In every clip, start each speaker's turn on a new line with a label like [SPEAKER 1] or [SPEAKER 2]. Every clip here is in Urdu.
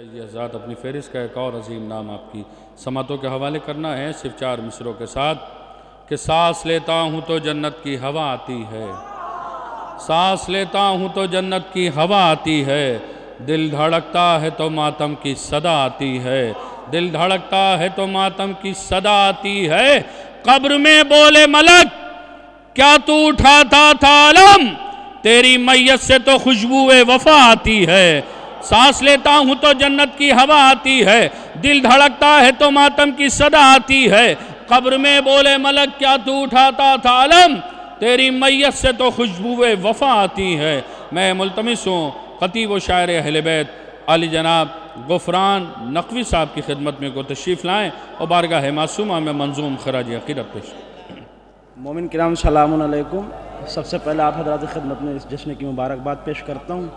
[SPEAKER 1] یہ ذات اپنی فہرست کا ایک اور عظیم نام آپ کی سماعتوں کے حوالے کرنا ہے صرف 4 مصروں کے ساتھ کہ سانس لیتا ہوں تو جنت کی ہوا آتی ہے، سانس لیتا ہوں تو جنت کی ہوا آتی ہے، دل دھڑکتا ہے تو ماتم کی صدا آتی ہے، دل دھڑکتا ہے تو ماتم کی صدا آتی ہے، قبر میں بولے ملک کیا تو اٹھاتا تھا علم، تیری میت سے تو خوشبو وفا آتی ہے، سانس لیتا ہوں تو جنت کی ہوا آتی ہے، دل دھڑکتا ہے تو ماتم کی صدا آتی ہے، قبر میں بولے ملک کیا تو اٹھاتا تھا علم، تیری میت سے تو خوشبو وفا آتی ہے۔ میں ملتمس ہوں خطیب و شاعر اہل بیت علی جناب غفران نقوی صاحب کی خدمت میں کو تشریف لائیں اور بارگاہ معصومہ میں منظوم خراج عقیدت پیش کریں۔
[SPEAKER 2] مومن کرام سلام علیکم۔ سب سے پہلے آپ حضرات کی خدمت میں اس جشن کی مبارکباد پیش کرتا ہوں۔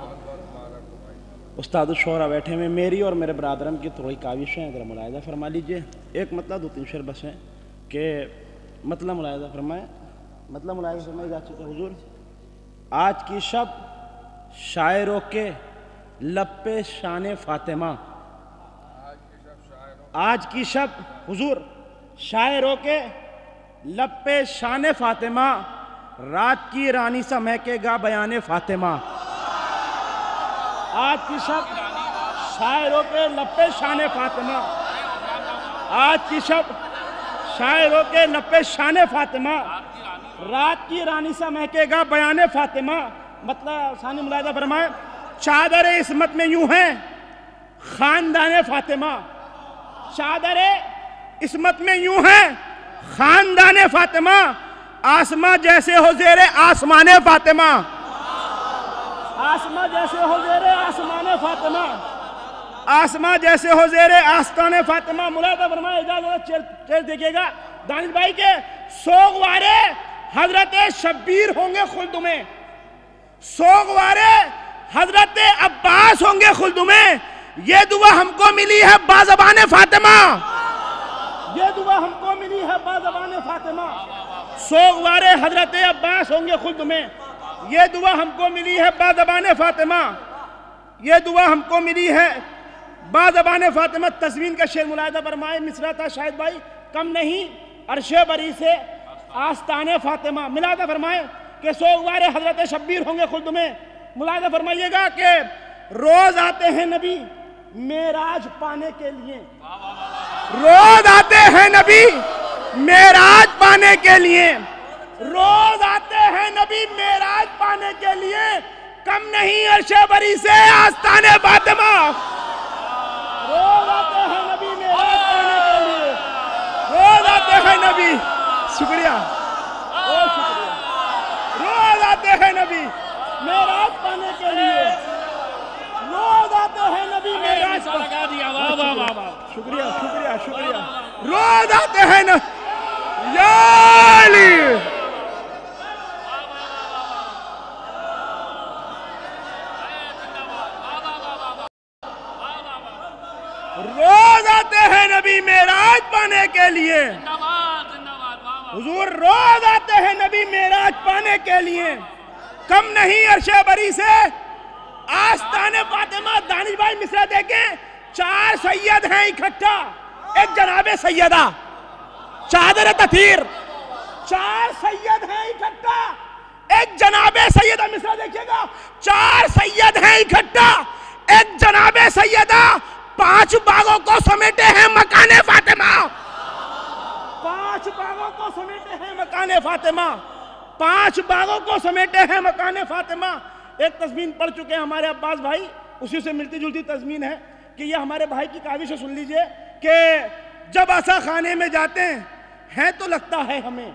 [SPEAKER 2] استاد الشعراء بیٹھے میں میری اور میرے برادرم کی تھوڑی کاوشیں اگر ملاحظہ فرما لیجئے، ایک مطلب 2-3 شعر بس ہیں کہ مطلب ملاحظہ فرمائیں، مطلب ملاحظہ فرمائیں جاچے کہ حضور آج کی شب شاعروں کے لب پہ شان فاطمہ، آج کی شب حضور شاعروں کے لب پہ شان فاطمہ، رات کی رانی سا مہکے گا بیان فاطمہ، آج کی شب شاعروں کے لب پہ شان فاطمہ، آج کی شب شاعروں کے لب پہ شان فاطمہ، رات کی رانی سا مہکے گا بیان فاطمہ۔ مطلب ثانی ملاحظہ فرمائے، چادر عصمت میں یوں ہے خاندان فاطمہ، چادر عصمت میں یوں ہے خاندان فاطمہ، آسماں جیسے ہو زیر آسمان فاطمہ، آسماں جیسے ہو زیر آسمان فاطمہ، آسماں جیسے ہو زیر آستان فاطمہ۔ ملاحظہ فرمائے، اجازت چیر دیکھئے گا دانش بھائی کے سوگوارے حضرت شبیر ہوں گے خلد میں، سوگوارے حضرت عباس ہوں گے خلد میں، یہ دعا ہم کو ملی ہے بازبان فاطمہ، یہ دعا ہم کو ملی ہے بازبان فاطمہ، سوگوارے حضرت عباس ہوں گے خلد میں، یہ دعا ہم کو ملی ہے بازبان فاطمہ، یہ دعا ہم کو ملی ہے بازبان فاطمہ۔ تزمین کا شعر ملاحظہ فرمائے، مصرع تھا شاہد بھائی کم نہیں عرش بری سے آستان فاطمہ۔ ملاحظہ فرمائے کہ سوگوارے حضرت شبیر ہوں گے خلد میں۔ ملاحظہ فرمائیے گا کہ روز آتے ہیں نبی معراج پانے کے لیے، روز آتے ہیں نبی معراج پانے کے لیے، روز آتے ہیں نبی معراج پانے کے لیے، کم نہیں عرش بری سے آستان فاطمہ، روز آتے ہیں نبی معراج پانے کے لیے، روز آتے ہیں نبی، شکریہ بہت شکریہ، روز آتے ہیں نبی معراج پانے کے لیے، روز آتے ہیں نبی معراج پانے کے لیے، شکریہ شکریہ شکریہ، روز آتے ہیں نبی یا علی، روز آتے ہیں نبی معراج پانے کے لیے، حضور روز آتے ہیں نبی معراج پانے کے لیے، کم نہیں عرش بری سے آستان فاطمہ۔ دانش بھائی مصرع دیکھیں، 4 سید ہیں اکٹھا، ایک جناب سیدہ چادر تطہیر، 4 سید ہیں اکٹھا، ایک جناب سیدہ۔ مصرع دیکھئے گا، 4 سید ہیں اکٹھا، ایک جناب سیدہ، 5 باغوں کو سمیٹے ہیں مکان فاطمہ، 5 باغوں کو سمیٹے ہیں مکان فاطمہ، 5 باغوں کو سمیٹے ہیں مکان فاطمہ۔ ایک تزمین پڑھ چکے ہیں ہمارے عباس بھائی، اسی سے ملتی جلتی تزمین ہے کہ یہ ہمارے بھائی کی کاوش ہے، سن لیجئے کہ جب عزا خانے میں جاتے ہیں تو لگتا ہے ہمیں،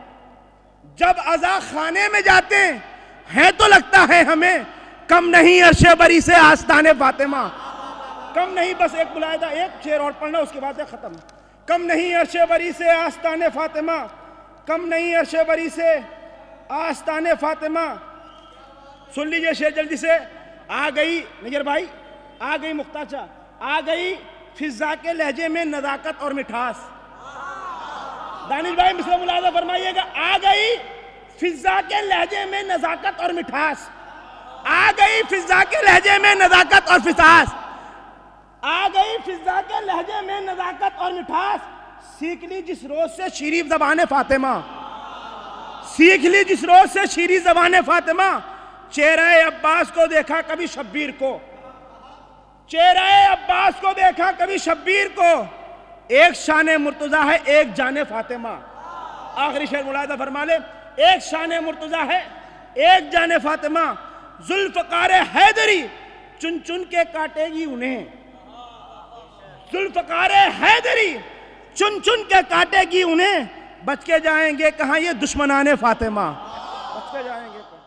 [SPEAKER 2] جب عزا خانے میں جاتے ہیں تو لگتا ہے ہمیں، کم نہیں عرش بری سے آستان فاطمہ، کم نہیں، بس ایک ملاحظہ ایک شعر اور پڑھنا اس کے بعد ختم، کم نہیں عرش بری سے آستان فاطمہ، کم نہیں عرش بری سے آستان فاطمہ۔ سن لیجئے شعر جلدی سے، آ گئی نگر بھائی، آ گئی مختاچہ، آ گئی فضا کے لہجے میں نزاکت اور مٹھاس۔ دانش بھائی مصرع ملاحظہ فرمائیے گا، آ گئی فضا کے لہجے میں نزاکت اور مٹھاس، آ گئی فضا کے لہجے میں نزاکت اور فساس، آ گئی فضا کے لہجے میں نزاکت اور مٹھاس سیکھ لی جس روز سے شیریں زبان فاطمہ، سیکھ لی جس روز سے شیریں زبان فاطمہ۔ چہرہ عباس کو دیکھا کبھی شبیر کو، چہرہ عباس کو دیکھا کبھی شبیر کو، ایک شان مرتضیٰ ہے ایک جان فاطمہ۔ آخری شعر ملاحظہ فرما لے، ایک شان مرتضیٰ ہے ایک جان فاطمہ، ذوالفقار حیدری چن چن کے کاٹے گی انہیں، ذوالفقار حیدری چن چن کے کاٹے گی انہیں، بچ کے جائیں گے کہاں یہ دشمنان فاطمہ، بچ کے جائیں گے کہاں۔